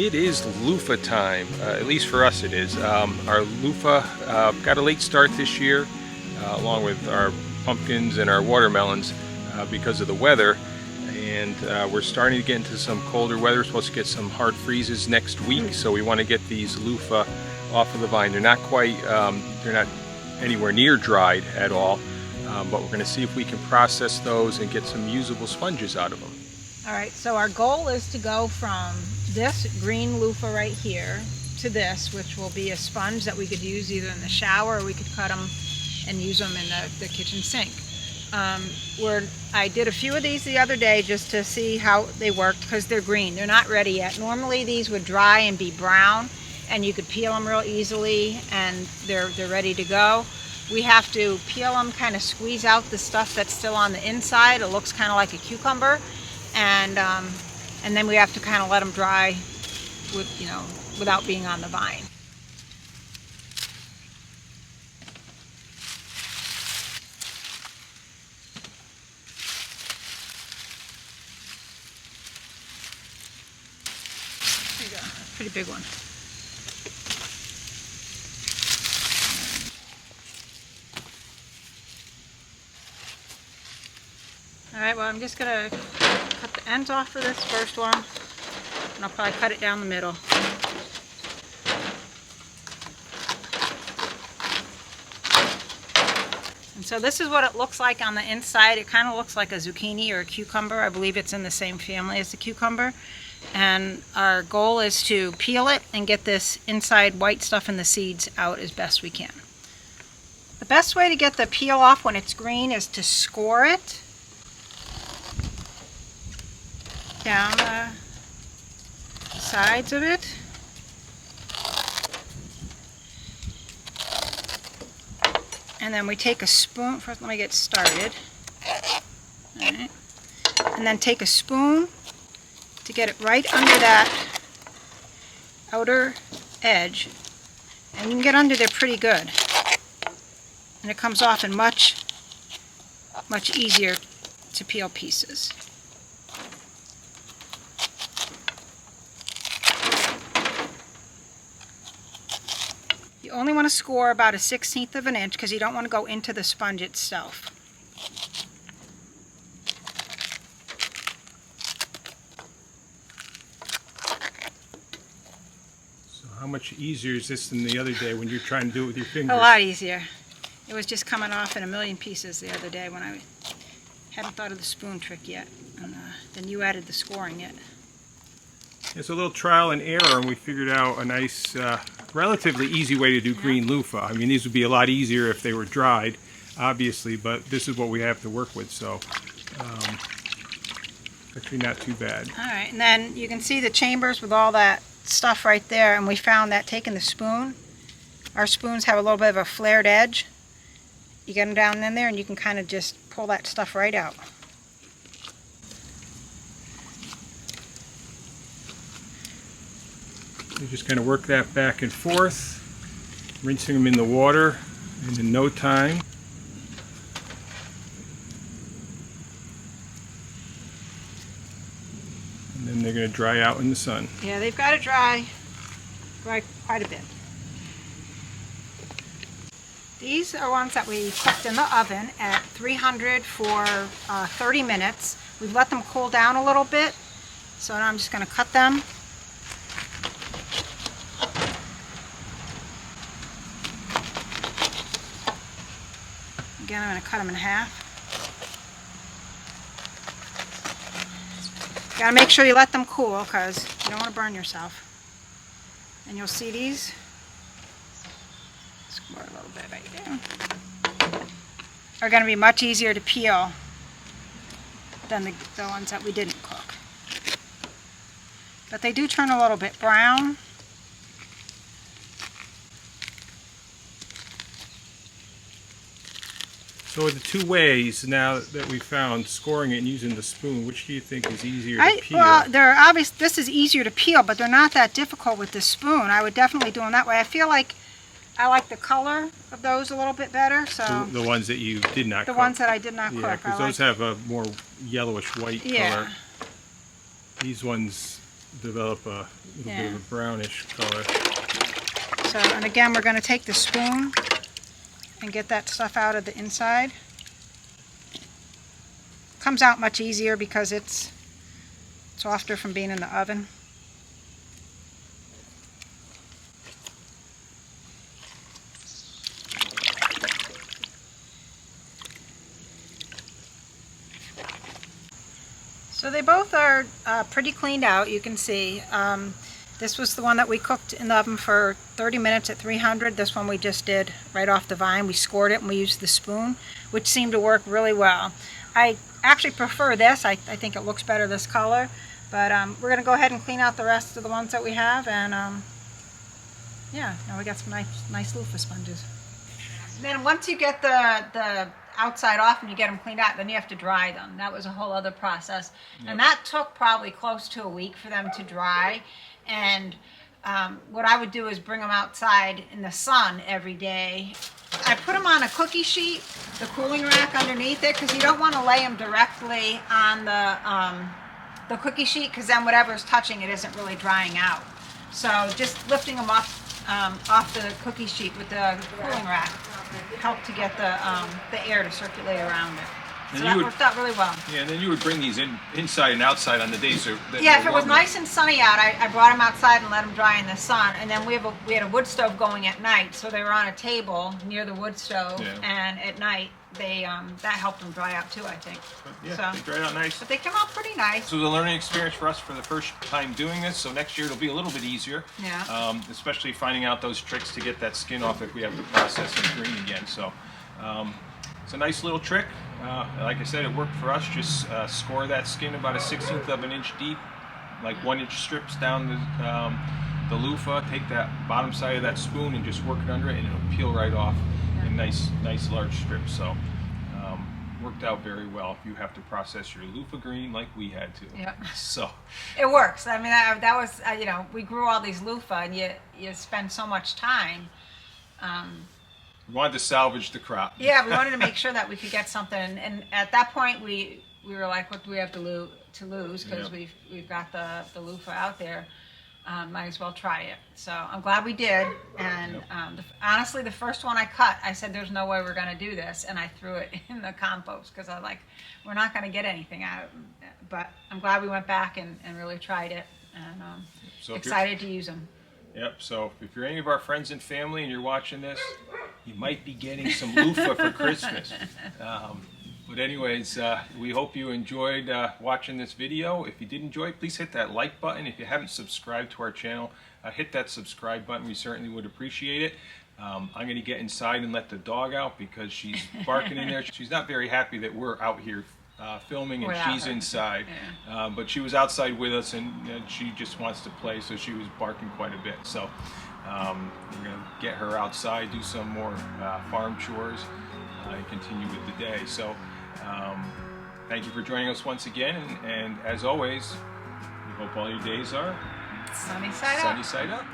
It is loofah time, at least for us it is. Our loofah got a late start this year, along with our pumpkins and our watermelons because of the weather. And we're starting to get into some colder weather. We're supposed to get some hard freezes next week, so we want to get these loofah off of the vine. They're not quite, they're not anywhere near dried at all, but we're going to see if we can process those and get some usable sponges out of them. All right, so our goal is to go from this green loofah right here to this, which will be a sponge that we could use either in the shower or we could cut them and use them in the kitchen sink. I did a few of these the other day just to see how they worked because they're green. They're not ready yet. Normally these would dry and be brown and you could peel them real easily and they're ready to go. We have to peel them, kind of squeeze out the stuff that's still on the inside. It looks kind of like a cucumber. And then we have to kind of let them dry with, without being on the vine. There you go, pretty big one. All right, well, I'm just gonna cut the ends off of this first one, and I'll probably cut it down the middle. And so this is what it looks like on the inside. It kind of looks like a zucchini or a cucumber. I believe it's in the same family as the cucumber. And our goal is to peel it and get this inside white stuff and the seeds out as best we can. The best way to get the peel off when it's green is to score it down the sides of it. And then we take a spoon, first let me get started. All right. And then take a spoon to get it right under that outer edge. And you can get under there pretty good. And it comes off in much easier to peel pieces. You only want to score about 1/16 of an inch because you don't want to go into the sponge itself. So how much easier is this than the other day when you're trying to do it with your fingers? A lot easier. It was just coming off in a million pieces the other day when I hadn't thought of the spoon trick yet. And then you added the scoring it. It's a little trial and error, and we figured out a nice, relatively easy way to do green loofah. I mean, these would be a lot easier if they were dried, obviously, but this is what we have to work with, so actually not too bad. All right, and then you can see the chambers with all that stuff right there, and we found that taking the spoon, our spoons have a little bit of a flared edge. You get them down in there, and you can kind of just pull that stuff right out. You just kind of work that back and forth, rinsing them in the water, and in no time. And then they're going to dry out in the sun. Yeah, they've got to dry quite a bit. These are ones that we cooked in the oven at 300 for 30 minutes. We've let them cool down a little bit, so now I'm just going to cut them. Again, I'm going to cut them in half. You got to make sure you let them cool because you don't want to burn yourself. And you'll see these score a little bit right there. Are going to be much easier to peel than the ones that we didn't cook. But they do turn a little bit brown. So the two ways now that we found, scoring it and using the spoon, which do you think is easier to peel? Well, they're obvious. This is easier to peel, but they're not that difficult with the spoon. I would definitely do them that way. I feel like I like the color of those a little bit better. So the ones that you did not cook. The ones that I did not cook. Yeah, because those have a more yellowish white color. These ones develop a little bit of a brownish color. So, and again, we're going to take the spoon and get that stuff out of the inside. Comes out much easier because it's softer from being in the oven. So they both are pretty cleaned out, you can see. This was the one that we cooked in the oven for 30 minutes at 300. This one we just did right off the vine. We scored it and we used the spoon, which seemed to work really well. I actually prefer this. I think it looks better this color. But we're going to go ahead and clean out the rest of the ones that we have. And yeah, now we got some nice Luffa sponges. And then once you get the outside off and you get them cleaned out, then you have to dry them. That was a whole other process. Yep. And that took probably close to a week for them to dry. And what I would do is bring them outside in the sun every day. I put them on a cookie sheet, the cooling rack underneath it, because you don't want to lay them directly on the cookie sheet, because then whatever's touching it isn't really drying out. So just lifting them up off the cookie sheet with the cooling rack helped to get the air to circulate around it. So that worked out really well. Yeah, and then you would bring these inside and outside on the days that yeah, if it was nice and sunny out, I brought them outside and let them dry in the sun. And then we had a wood stove going at night, so they were on a table near the wood stove. Yeah. And at night, they that helped them dry out too, I think. But yeah, so, they dried out nice. But they came out pretty nice. So it was a learning experience for us for the first time doing this. So next year it'll be a little bit easier. Yeah. Especially finding out those tricks to get that skin off if we have to process and green again. So it's a nice little trick. Like I said, it worked for us. Just score that skin about 1/16 of an inch deep, like 1-inch strips down the loofah. Take that bottom side of that spoon and just work it under it, and it'll peel right off in nice large strips. So worked out very well if you have to process your loofah green like we had to. Yeah. So it works. I mean, that was you know, we grew all these loofah, and you spend so much time. We wanted to salvage the crop. Yeah, we wanted to make sure that we could get something, and at that point we were like, what do we have to lose? Because Yep. we've got the loofah out there. Might as well try it. So I'm glad we did. And Yep. Honestly, the first one I cut, I said, there's no way we're going to do this, and I threw it in the compost because I was like, we're not going to get anything out of it. But I'm glad we went back and really tried it, and So excited to use them. Yep, so if you're any of our friends and family and you're watching this, you might be getting some loofah for Christmas. But anyways, we hope you enjoyed watching this video. If you did enjoy it, please hit that like button. If you haven't subscribed to our channel, hit that subscribe button. We certainly would appreciate it. I'm going to get inside and let the dog out because she's barking in there. She's not very happy that we're out here filming and she's inside. Yeah. But she was outside with us, and she just wants to play, so she was barking quite a bit. So we're going to get her outside, do some more farm chores, and continue with the day. So thank you for joining us once again, and as always, we hope all your days are sunny side up. Sunny side up.